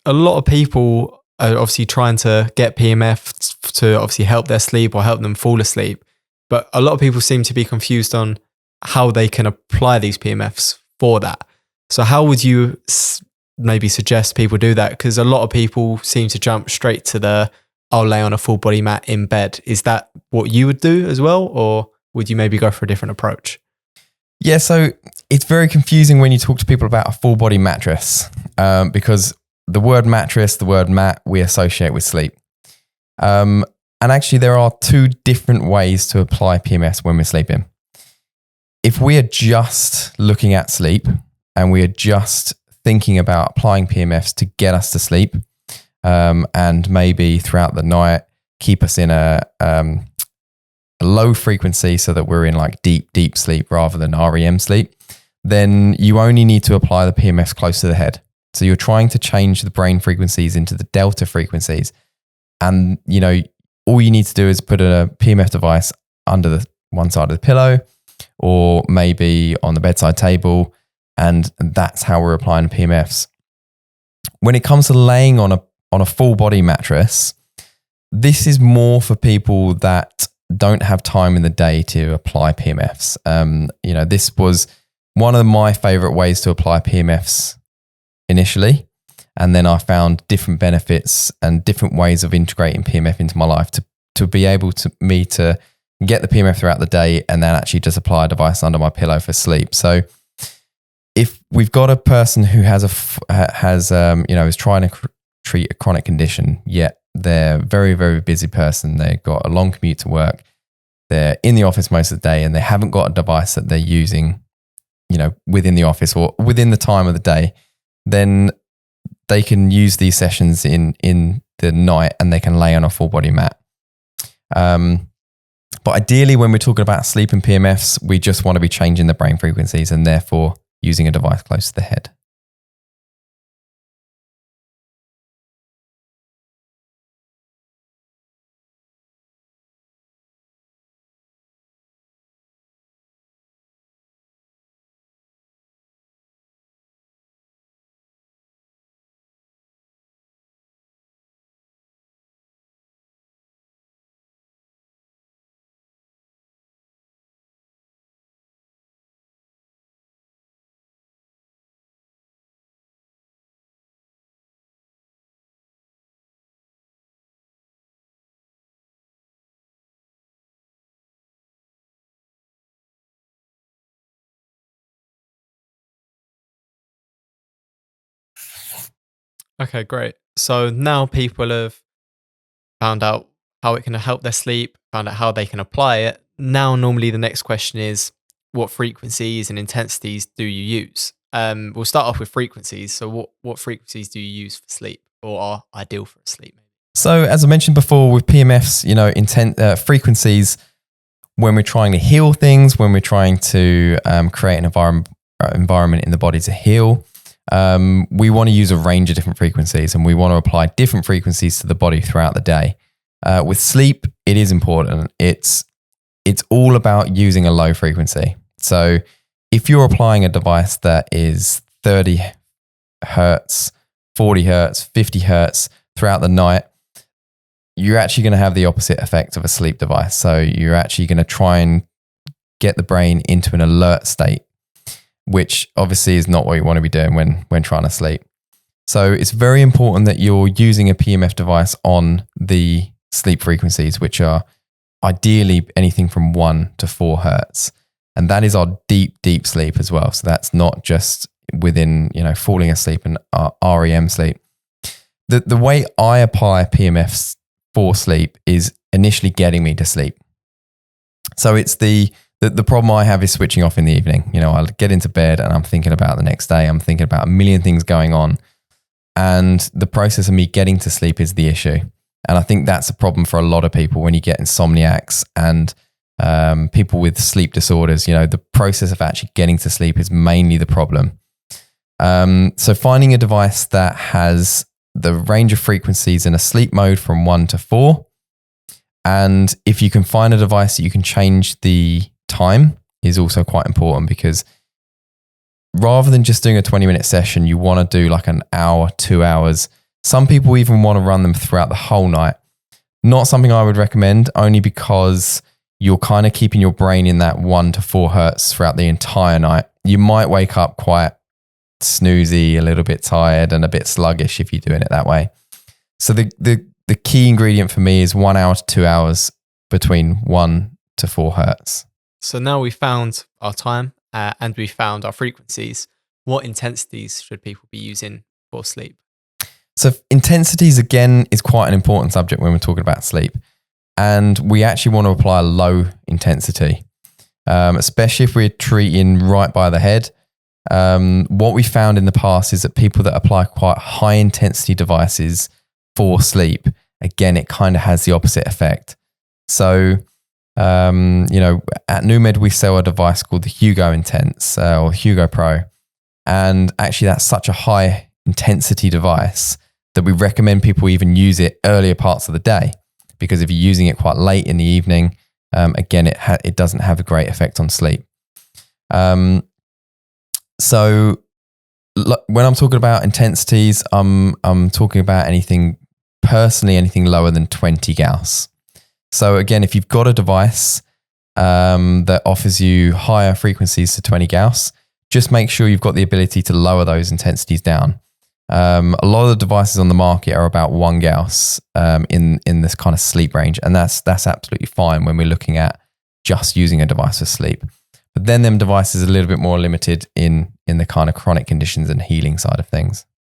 a lot of people are obviously trying to get PMF to obviously help their sleep or help them fall asleep. But a lot of people seem to be confused on how they can apply these PMFs for that. So how would you maybe suggest people do that? Because a lot of people seem to jump straight to I'll lay on a full body mat in bed. Is that what you would do as well? Or would you maybe go for a different approach? Yeah, so it's very confusing when you talk to people about a full body mattress because the word mattress, the word mat, we associate with sleep. And actually there are two different ways to apply PMFs when we're sleeping. If we are just looking at sleep and we are just thinking about applying PMFs to get us to sleep and maybe throughout the night keep us in a low frequency so that we're in like deep sleep rather than REM sleep, then you only need to apply the PMFs close to the head. So you're trying to change the brain frequencies into the delta frequencies. And, all you need to do is put a PMF device under the one side of the pillow or maybe on the bedside table. And that's how we're applying PMFs. When it comes to laying on a full body mattress, this is more for people that don't have time in the day to apply PMFs. This was one of my favorite ways to apply PMFs initially. And then I found different benefits and different ways of integrating PMF into my life to be able to get the PMF throughout the day and then actually just apply a device under my pillow for sleep. So if we've got a person who is trying to treat a chronic condition, yet they're a very, very busy person, they've got a long commute to work, they're in the office most of the day and they haven't got a device that they're using, within the office or within the time of the day, then they can use these sessions in the night and they can lay on a full body mat. But ideally, when we're talking about sleep and PMFs, we just want to be changing the brain frequencies and therefore using a device close to the head. Okay, great. So now people have found out how it can help their sleep, found out how they can apply it. Now, normally the next question is, what frequencies and intensities do you use? We'll start off with frequencies. So what frequencies do you use for sleep or are ideal for sleep? So as I mentioned before with PMFs, frequencies, when we're trying to heal things, when we're trying to create an environment in the body to heal, we want to use a range of different frequencies and we want to apply different frequencies to the body throughout the day. With sleep, it is important. It's all about using a low frequency. So if you're applying a device that is 30 hertz, 40 hertz, 50 hertz throughout the night, you're actually going to have the opposite effect of a sleep device. So you're actually going to try and get the brain into an alert state, which obviously is not what you want to be doing when trying to sleep. So it's very important that you're using a PMF device on the sleep frequencies, which are ideally anything from 1 to 4 hertz. And that is our deep sleep as well. So that's not just within, falling asleep and REM sleep. The way I apply PMFs for sleep is initially getting me to sleep. So it's the problem I have is switching off in the evening. I'll get into bed and I'm thinking about the next day. I'm thinking about a million things going on. And the process of me getting to sleep is the issue. And I think that's a problem for a lot of people when you get insomniacs and people with sleep disorders. The process of actually getting to sleep is mainly the problem. So finding a device that has the range of frequencies in a sleep mode from 1 to 4. And if you can find a device that you can change the time is also quite important, because rather than just doing a 20-minute session, you want to do like an hour, 2 hours, Some people even want to run them throughout the whole night. Not something I would recommend, only because you're kind of keeping your brain in that 1 to 4 hertz throughout the entire night. You might wake up quite snoozy, a little bit tired and a bit sluggish if you're doing it that way. So the key ingredient for me is 1 hour to 2 hours between 1 to 4 hertz. So now we found our time and we found our frequencies. What intensities should people be using for sleep? So intensities, again, is quite an important subject when we're talking about sleep. And we actually want to apply a low intensity, especially if we're treating right by the head. What we found in the past is that people that apply quite high intensity devices for sleep, again, it kind of has the opposite effect. So, at NewMed, we sell a device called the Hugo Intense or Hugo Pro. And actually, that's such a high intensity device that we recommend people even use it earlier parts of the day, because if you're using it quite late in the evening, again, it doesn't have a great effect on sleep. So when I'm talking about intensities, I'm talking about anything lower than 20 Gauss. So again, if you've got a device that offers you higher frequencies to 20 Gauss, just make sure you've got the ability to lower those intensities down. A lot of the devices on the market are about 1 Gauss in this kind of sleep range, and that's absolutely fine when we're looking at just using a device for sleep. But then them devices are a little bit more limited in the kind of chronic conditions and healing side of things.